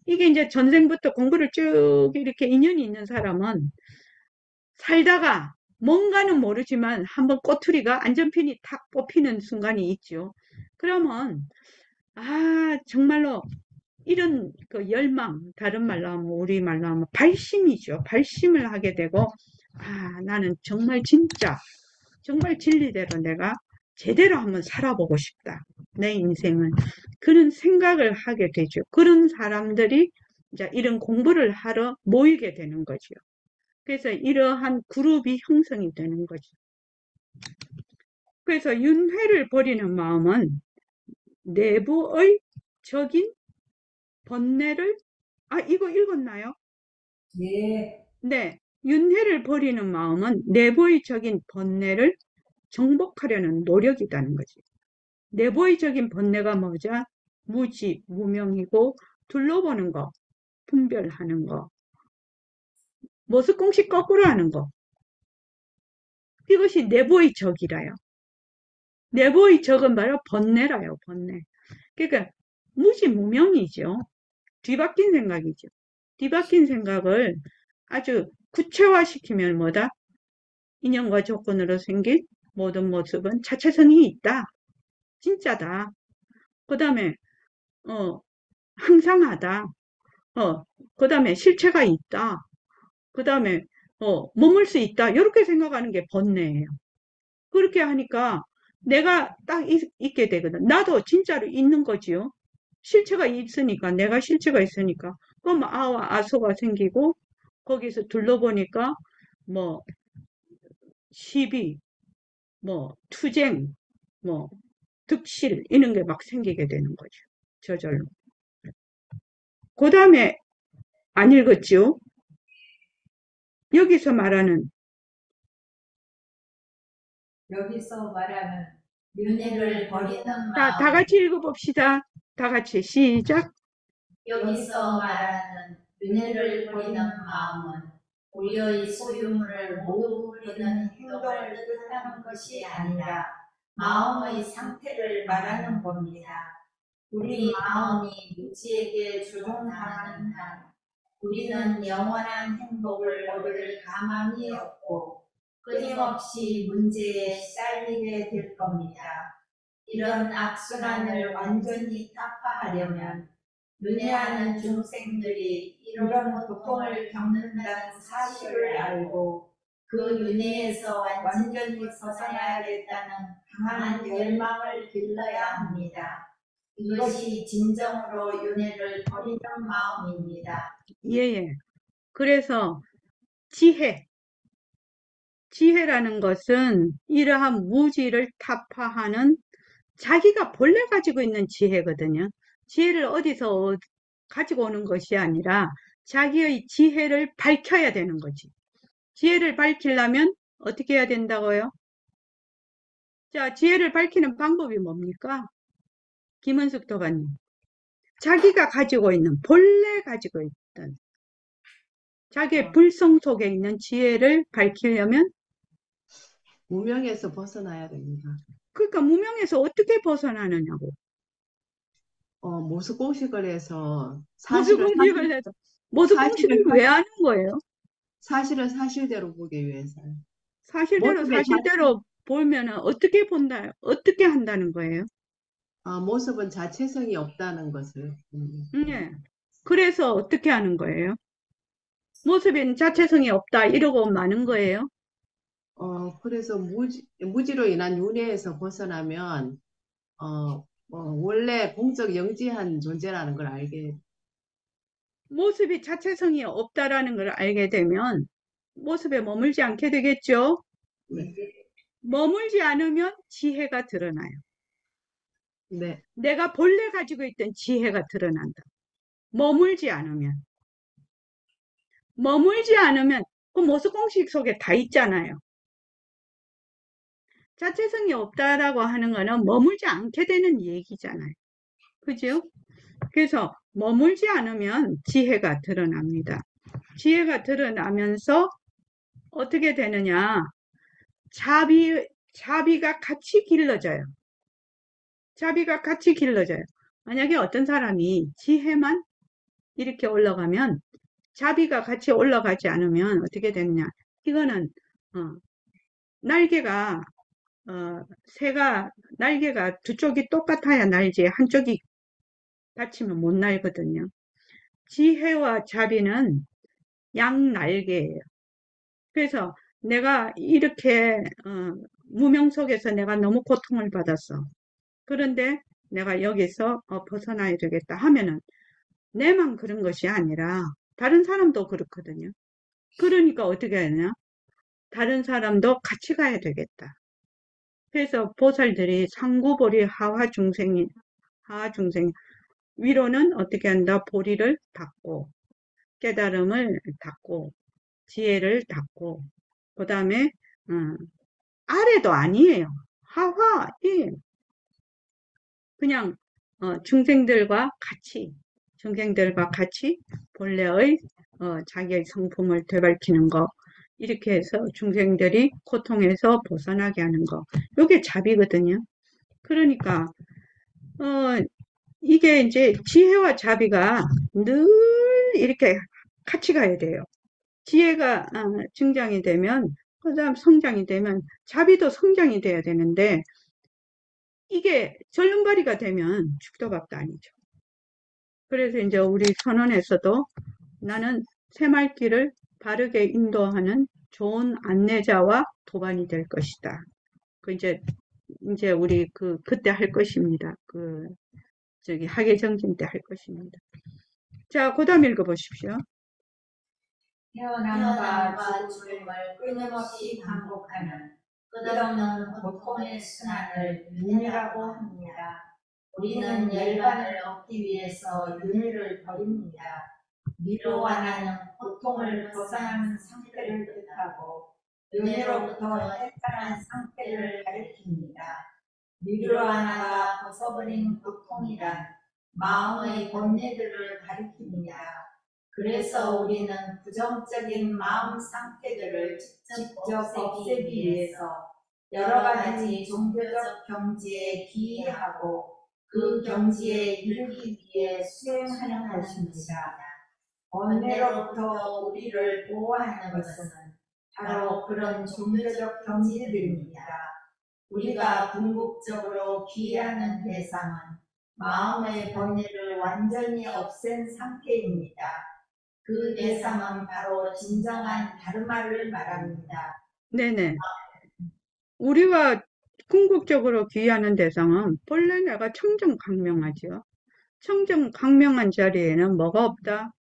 이게 이제 전생부터 공부를 쭉 이렇게 인연이 있는 사람은 살다가 뭔가는 모르지만 한번 꼬투리가 안전핀이 탁 뽑히는 순간이 있죠. 그러면 정말로 이런 그 열망, 다른 말로 하면 우리 말로 하면 발심이죠. 발심을 하게 되고, 나는 정말 진짜 정말 진리대로 내가 제대로 한번 살아보고 싶다. 내 인생은. 그런 생각을 하게 되죠. 그런 사람들이 이제 이런 공부를 하러 모이게 되는 거죠. 그래서 이러한 그룹이 형성이 되는 거죠. 그래서 윤회를 버리는 마음은 내부의 적인 번뇌를, 이거 읽었나요? 예. 네. 윤회를 버리는 마음은 내부의 적인 번뇌를 정복하려는 노력이라는 거지. 내부의적인 번뇌가 뭐죠? 무지, 무명이고 둘러보는 거, 분별하는 거, 머스콩씩 거꾸로 하는 거. 이것이 내부의 적이라요. 내부의 적은 바로 번뇌라요, 번뇌. 그러니까 무지, 무명이죠. 뒤바뀐 생각이죠. 뒤바뀐 생각을 아주 구체화시키면 뭐다? 인연과 조건으로 생긴 모든 모습은 자체성이 있다. 진짜다. 그 다음에 항상하다. 그 다음에 실체가 있다. 그 다음에, 머물 수 있다. 이렇게 생각하는 게 번뇌예요. 그렇게 하니까 내가 딱 있게 되거든. 나도 진짜로 있는 거지요. 실체가 있으니까, 내가 실체가 있으니까. 그럼 아와 아소가 생기고, 거기서 둘러보니까, 뭐, 시비, 뭐, 투쟁, 뭐, 득실, 이런 게 막 생기게 되는 거죠. 저절로. 그 다음에 안 읽었지요? 여기서 말하는 여기서 말하는 윤회를 버리는 다 마음. 같이 읽어봅시다. 다 같이 시작. 여기서 말하는 윤회를 버리는 마음은 우리의 소유물을 모두 버리는 행동을 뜻하는 것이 아니라 마음의 상태를 말하는 겁니다. 우리 마음이 무지에게 조종당하는 한 우리는 영원한 행복을 얻을 가망이 없고 끊임없이 문제에 쌓이게 될 겁니다. 이런 악순환을 완전히 타파하려면 윤회하는 중생들이 이런 고통을 겪는다는 사실을 알고 그 윤회에서 완전히 벗어나야겠다는 강한 열망을 길러야 합니다. 이것이 진정으로 윤회를 버리는 마음입니다. 예. 그래서 지혜라는 것은 이러한 무지를 타파하는 자기가 본래 가지고 있는 지혜거든요. 지혜를 어디서 가지고 오는 것이 아니라 자기의 지혜를 밝혀야 되는 거지. 지혜를 밝히려면 어떻게 해야 된다고요? 자, 지혜를 밝히는 방법이 뭡니까? 김은숙 도반님. 자기가 가지고 있는, 본래 가지고 있던 자기의 불성 속에 있는 지혜를 밝히려면 무명에서 벗어나야 됩니다. 그러니까 무명에서 어떻게 벗어나느냐고. 모습공식을 해서 모습 사실을 공식을 해서 모습 공식을 왜 하는 거예요? 사실을 사실대로 보기 위해서요. 사실대로 모습의 사실대로 보면은 어떻게 본다, 어떻게 한다는 거예요? 모습은 자체성이 없다는 것을. 예. 그래서 어떻게 하는 거예요? 모습엔 자체성이 없다 이러고 마는 거예요? 그래서 무지로 인한 윤회에서 벗어나면 원래 공적 영지한 존재라는 걸 알게. 모습이 자체성이 없다라는 걸 알게 되면 모습에 머물지 않게 되겠죠? 네. 머물지 않으면 지혜가 드러나요. 네. 내가 본래 가지고 있던 지혜가 드러난다. 머물지 않으면 그 모습 공식 속에 다 있잖아요. 자체성이 없다라고 하는 거는 머물지 않게 되는 얘기잖아요. 그죠? 그래서 머물지 않으면 지혜가 드러납니다. 지혜가 드러나면서 어떻게 되느냐? 자비가 같이 길러져요. 자비가 같이 길러져요. 만약에 어떤 사람이 지혜만 이렇게 올라가면 자비가 같이 올라가지 않으면 어떻게 되느냐? 이거는 날개가 새가 날개가 두 쪽이 똑같아야 날지 한쪽이 다치면 못 날거든요. 지혜와 자비는 양날개예요. 그래서 내가 이렇게 무명 속에서 내가 너무 고통을 받았어. 그런데 내가 여기서 벗어나야 되겠다 하면은 내만 그런 것이 아니라 다른 사람도 그렇거든요. 그러니까 어떻게 하냐? 다른 사람도 같이 가야 되겠다. 그래서 보살들이 상구보리 하화중생이 위로는 어떻게 한다? 보리를 닦고 깨달음을 닦고 지혜를 닦고 그 다음에 아래도 아니에요. 하화 그냥 중생들과 같이 본래의 자기의 성품을 되밝히는 거 이렇게 해서 중생들이 고통에서 벗어나게 하는 거 이게 자비거든요. 그러니까 이게 이제 지혜와 자비가 늘 이렇게 같이 가야 돼요. 지혜가 증장이 되면 그다음 성장이 되면 자비도 성장이 돼야 되는데 이게 절름발이가 되면 죽도밥도 아니죠. 그래서 이제 우리 선언에서도 나는 새말길을 바르게 인도하는 좋은 안내자와 도반이 될 것이다. 그 이제 우리 그때 할 것입니다. 저기 학예정진 때 할 것입니다. 자, 그다음 읽어보십시오. 태어남과 죽음을 끊임없이 반복하는 끝없는 고통의 순환을 윤회라고 합니다. 우리는 열반을 얻기 위해서 윤회를 버립니다. 미로와나는 고통을 벗어나는 상태를 뜻하고 윤회로부터 해탈한 상태를 가리킵니다. 미로와나가 벗어버린 고통이란 마음의 본래들을 가리킵니다. 그래서 우리는 부정적인 마음 상태들을 직접 없애기 위해서 여러 가지 종교적 경지에 기이하고 그 경지에 이르기 위해 수행하는 것입니다. 번뇌로부터 우리를 보호하는 것은 바로 그런 종교적 경지들입니다. 우리가 궁극적으로 기이하는 대상은 마음의 번뇌를 완전히 없앤 상태입니다. 그 대상은 바로 진정한 다르마를 말합니다. 네네. 우리가 궁극적으로 귀하는 대상은 본래 내가 청정강명하죠. 청정강명한 자리에는 뭐가 없다?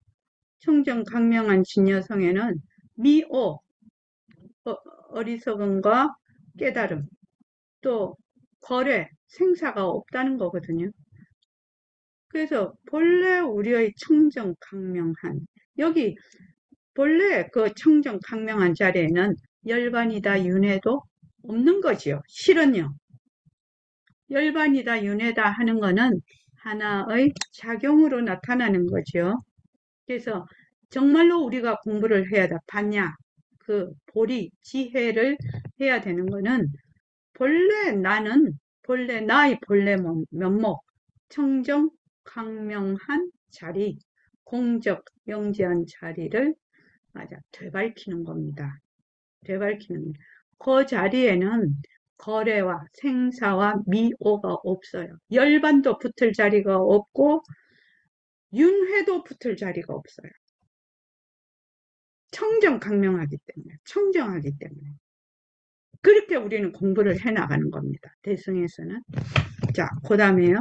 청정강명한 진여성에는 미오, 어리석음과 깨달음, 또 거래, 생사가 없다는 거거든요. 그래서 본래 우리의 청정강명한, 여기 본래 그 청정강명한 자리에는 열반이다 윤회도 없는 거지요. 실은요. 열반이다 윤회다 하는 거는 하나의 작용으로 나타나는 거죠. 그래서 정말로 우리가 공부를 해야 돼. 봤냐? 그 보리, 지혜를 해야 되는 거는 본래 나는 나의 본래 면목, 청정, 강명한 자리, 공적, 영지한 자리를 맞아 되밟히는 겁니다. 되밟히는 그 자리에는 거래와 생사와 미오가 없어요. 열반도 붙을 자리가 없고 윤회도 붙을 자리가 없어요. 청정강명하기 때문에, 청정하기 때문에. 그렇게 우리는 공부를 해나가는 겁니다. 대승에서는. 자, 그 다음에요.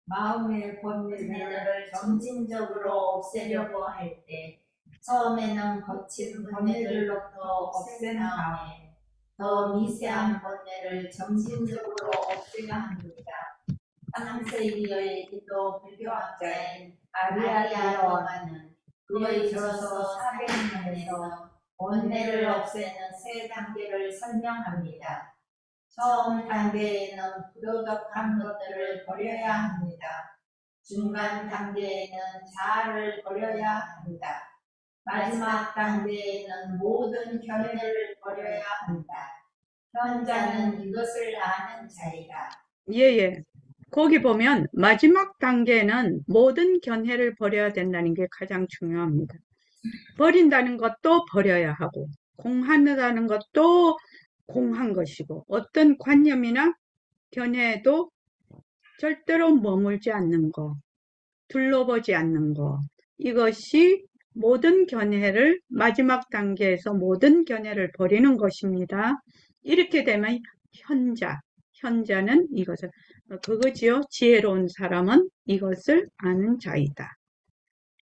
마음의 번뇌를 점진적으로 없애려고 할 때 처음에는 거친 번뇌들로부터 없앤 다음에 더 미세한 번뇌를 점진적으로 없애야 합니다. 상세기의 기도 불교학자인 아리아라와는 그의 저서 400년에서 번뇌를 없애는 세 단계를 설명합니다. 처음 단계에는 부도덕한 것들을 버려야 합니다. 중간 단계에는 자아를 버려야 합니다. 마지막 단계에는 모든 견해를 버려야 합니다. 현자는 이것을 아는 자이다. 예. 거기 보면 마지막 단계는 모든 견해를 버려야 된다는 게 가장 중요합니다. 버린다는 것도 버려야 하고 공한다는 것도 공한 것이고 어떤 관념이나 견해도 절대로 머물지 않는 거, 둘러보지 않는 거. 이것이 모든 견해를 마지막 단계에서 모든 견해를 버리는 것입니다. 이렇게 되면 현자는 이것을 그거지요. 지혜로운 사람은 이것을 아는 자이다.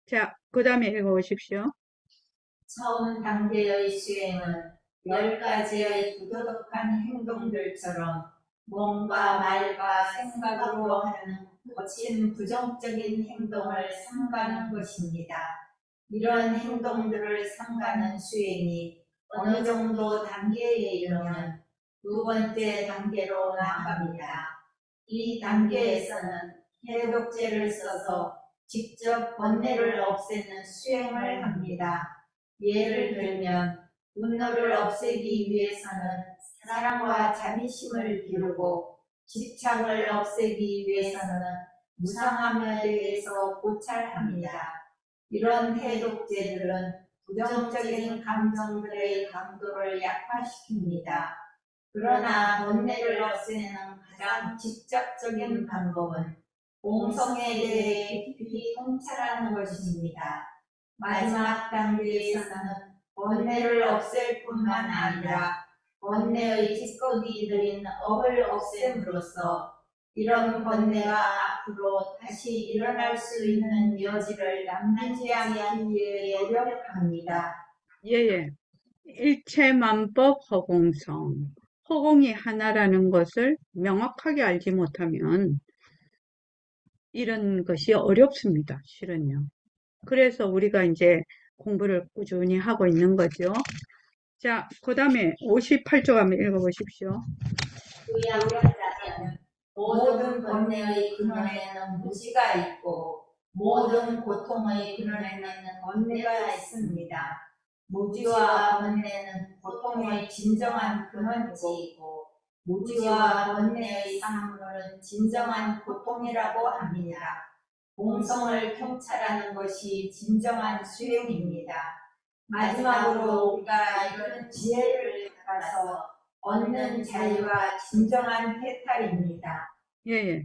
자, 그 다음에 읽어보십시오. 처음 단계의 수행은 10가지의 부도덕한 행동들처럼 몸과 말과 생각으로 하는 거친 부정적인 행동을 삼가는 것입니다. 이런 행동들을 삼가는 수행이 어느 정도 단계에 이르면 두 번째 단계로 나아갑니다. 이 단계에서는 해독제를 써서 직접 번뇌를 없애는 수행을 합니다. 예를 들면 분노를 없애기 위해서는 사랑과 자비심을 기르고 집착을 없애기 위해서는 무상함에 대해서 고찰합니다. 이런 해독제들은 부정적인 감정들의 강도를 약화시킵니다. 그러나 번뇌를 없애는 가장 직접적인 방법은 공성에 대해 깊이 통찰하는 것입니다. 마지막 단계에서는 번뇌를 없앨 뿐만 아니라 번뇌의 찌꺼기들인 업을 없앰으로써 이런 번뇌가 앞으로 다시 일어날 수 있는 여지를 남기지 않기 위해 노력합니다. 예. 일체만법 허공성. 허공이 하나라는 것을 명확하게 알지 못하면 이런 것이 어렵습니다. 실은요. 그래서 우리가 이제 공부를 꾸준히 하고 있는 거죠. 자, 그 다음에 58쪽 한번 읽어보십시오. 의학자는 모든 번뇌의 근원에는 무지가 있고 모든 고통의 근원에는 번뇌가 있습니다. 무지와 번뇌는 고통의 진정한 근원이고 무지와 번뇌의 상물은 진정한 고통이라고 합니다. 공성을 통찰하는 것이 진정한 수행입니다. 마지막으로 우리가 이런 지혜를 받아서 얻는 자유가 진정한 해탈입니다. 예.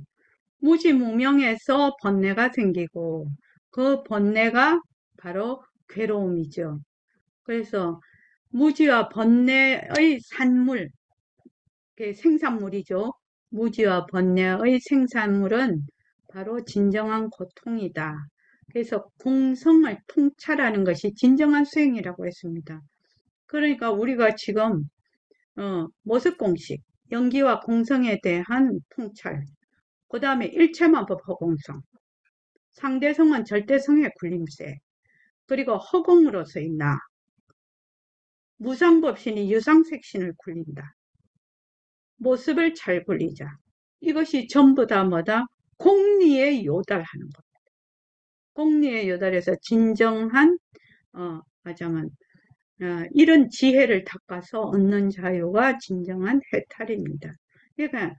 무지무명에서 번뇌가 생기고 그 번뇌가 바로 괴로움이죠. 그래서 무지와 번뇌의 산물, 그 생산물이죠. 무지와 번뇌의 생산물은 바로 진정한 고통이다. 그래서 공성을 통찰하는 것이 진정한 수행이라고 했습니다. 그러니까 우리가 지금 모습공식, 연기와 공성에 대한 통찰, 그 다음에 일체만법 허공성, 상대성은 절대성의 굴림세, 그리고 허공으로서의 나, 무상법신이 유상색신을 굴린다. 모습을 잘 굴리자. 이것이 전부 다 뭐다? 공리에 요달하는 것. 공리에 요달해서 진정한 말하자면 이런 지혜를 닦아서 얻는 자유가 진정한 해탈입니다. 그러니까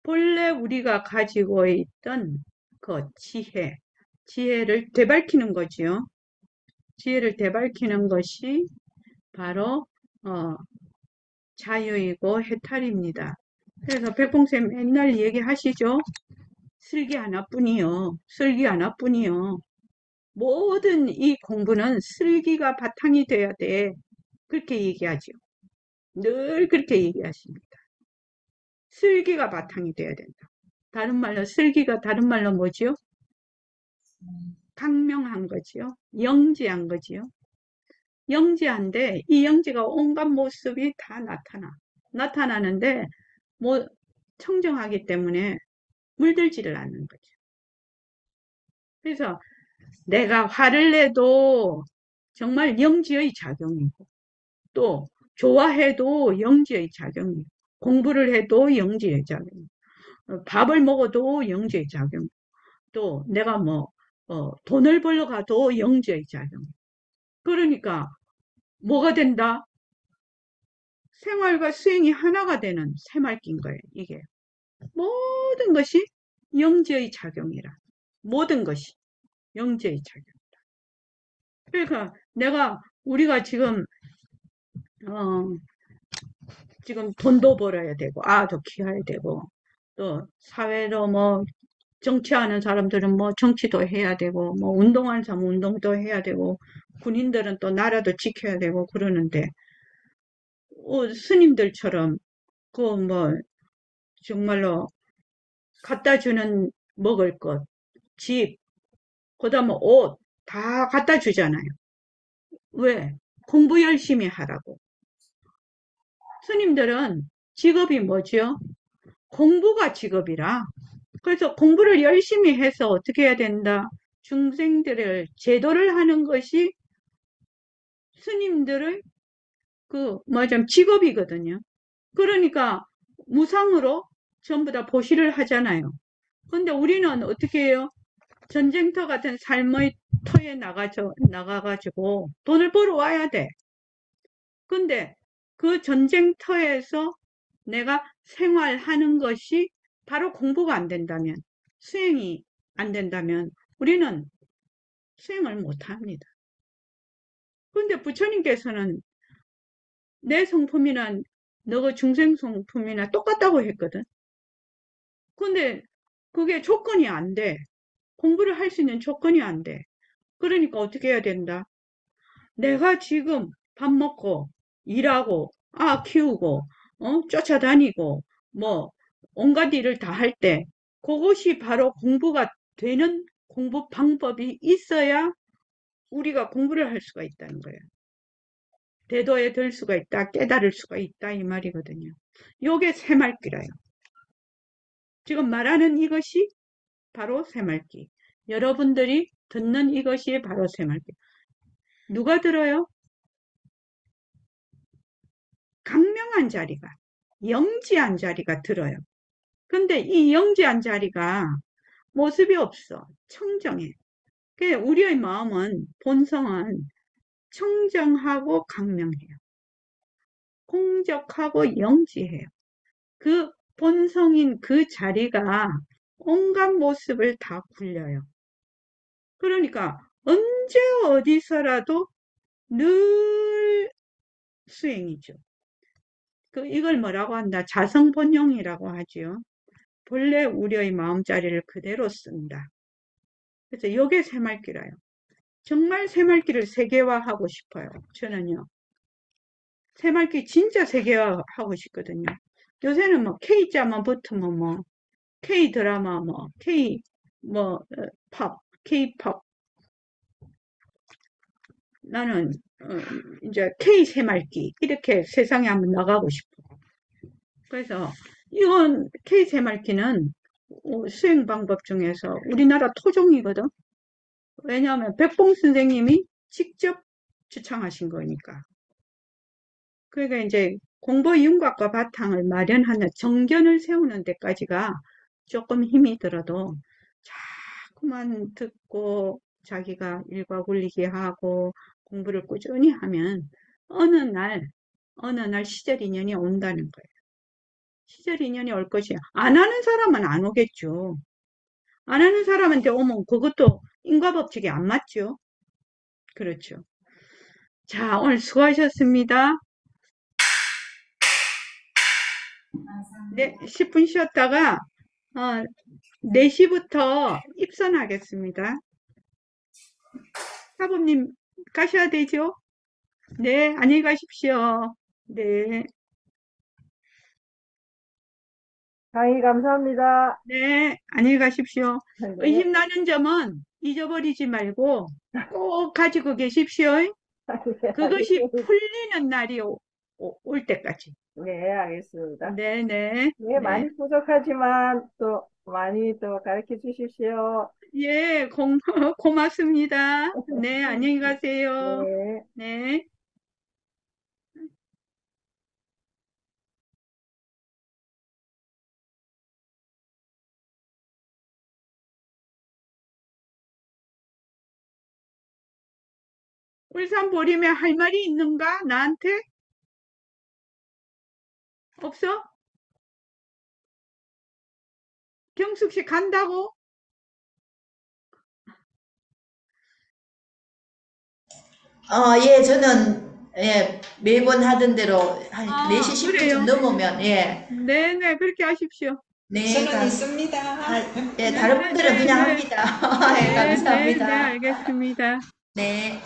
본래 우리가 가지고 있던 그 지혜를 되밟히는 거지요. 지혜를 되밟히는 것이 바로 자유이고 해탈입니다. 그래서 백봉쌤 맨날 얘기하시죠. 슬기 하나뿐이요. 슬기 하나뿐이요. 모든 이 공부는 슬기가 바탕이 돼야 돼. 그렇게 얘기하죠. 늘 그렇게 얘기하십니다. 슬기가 바탕이 돼야 된다. 다른 말로 슬기가 다른 말로 뭐지요? 강명한 거지요. 영지한 거지요. 영지한데 이 영지가 온갖 모습이 다 나타나는데 뭐 청정하기 때문에 물들지를 않는 거죠. 그래서 내가 화를 내도 정말 영지의 작용이고 또 좋아해도 영지의 작용이고 공부를 해도 영지의 작용, 밥을 먹어도 영지의 작용, 또 내가 돈을 벌러 가도 영지의 작용. 그러니까 뭐가 된다? 생활과 수행이 하나가 되는 새말기인 거예요. 이게 모든 것이 영지의 작용이라. 모든 것이 영지의 작용이다. 그러니까 우리가 지금 지금 돈도 벌어야 되고 아도 키워야 되고 또 사회로 정치하는 사람들은 정치도 해야 되고 운동하는 사람은 운동도 해야 되고 군인들은 또 나라도 지켜야 되고 그러는데 스님들처럼 정말로 갖다 주는 먹을 것, 집, 그다음에 옷 다 갖다 주잖아요. 왜? 공부 열심히 하라고. 스님들은 직업이 뭐죠? 공부가 직업이라. 그래서 공부를 열심히 해서 어떻게 해야 된다? 중생들을 제도를 하는 것이 스님들의 직업이거든요. 그러니까 무상으로 전부 다 보시를 하잖아요. 근데 우리는 어떻게 해요? 전쟁터 같은 삶의 터에 나가가지고 돈을 벌어와야 돼. 근데 그 전쟁터에서 내가 생활하는 것이 바로 공부가 안 된다면, 수행이 안 된다면 우리는 수행을 못 합니다. 근데 부처님께서는 내 성품이나 너가 중생 성품이나 똑같다고 했거든. 근데 그게 조건이 안 돼. 공부를 할 수 있는 조건이 안 돼. 그러니까 어떻게 해야 된다? 내가 지금 밥 먹고 일하고 키우고 쫓아다니고 온갖 일을 다 할 때 그것이 바로 공부가 되는 공부 방법이 있어야 우리가 공부를 할 수가 있다는 거예요. 대도에 들 수가 있다, 깨달을 수가 있다 이 말이거든요. 요게 새말기라요. 지금 말하는 이것이 바로 새말기. 여러분들이 듣는 이것이 바로 새말기. 누가 들어요? 강명한 자리가, 영지한 자리가 들어요. 근데 이 영지한 자리가 모습이 없어. 청정해. 우리의 마음은, 본성은 청정하고 강명해요. 공적하고 영지해요. 그 본성인 그 자리가 온갖 모습을 다 굴려요. 그러니까 언제 어디서라도 늘 수행이죠. 이걸 뭐라고 한다? 자성본용이라고 하지요. 본래 우리의 마음자리를 그대로 쓴다. 그래서 요게 새말기라요. 정말 새말기를 세계화하고 싶어요. 저는요. 새말기 진짜 세계화하고 싶거든요. 요새는 뭐 K자만 붙으면 뭐 K 드라마 뭐 K 뭐 팝, K-팝. 나는 이제 K 새말기 이렇게 세상에 한번 나가고 싶어. 그래서 이건 K 새말기는 수행 방법 중에서 우리나라 토종이거든. 왜냐하면 백봉 선생님이 직접 주창하신 거니까. 그러니까 이제 공보의 윤곽과 바탕을 마련하는 정견을 세우는 데까지가 조금 힘이 들어도 자꾸만 듣고 자기가 일과 굴리게 하고 공부를 꾸준히 하면 어느 날 시절 인연이 온다는 거예요. 시절 인연이 올 것이야. 안 하는 사람은 안 오겠죠. 안 하는 사람한테 오면 그것도 인과법칙이 안 맞죠. 그렇죠. 자, 오늘 수고하셨습니다. 네, 10분 쉬었다가 4시부터 입선하겠습니다. 사범님 가셔야 되죠? 네, 안녕히 가십시오. 네, 강의 감사합니다. 네, 안녕히 가십시오. 네. 의심 나는 점은 잊어버리지 말고 꼭 가지고 계십시오. 그것이 풀리는 날이 올 때까지. 네, 알겠습니다. 네, 네, 네, 네. 많이 부족하지만 또 많이 또 가르쳐 주십시오. 예, 고맙습니다. 네, 안녕히 가세요. 네. 네. 울산 보림에 할 말이 있는가? 나한테? 없어? 경숙 씨 간다고? 예, 저는, 예, 매번 하던 대로 한 아, 4시 10분쯤 그래요? 넘으면, 예, 네네, 그렇게 하십시오. 네, 저는 있습니다. 예, 네, 다른 네, 분들은 네, 그냥 네. 합니다. 예, 네, 네, 네, 감사합니다. 알겠습니다. 네.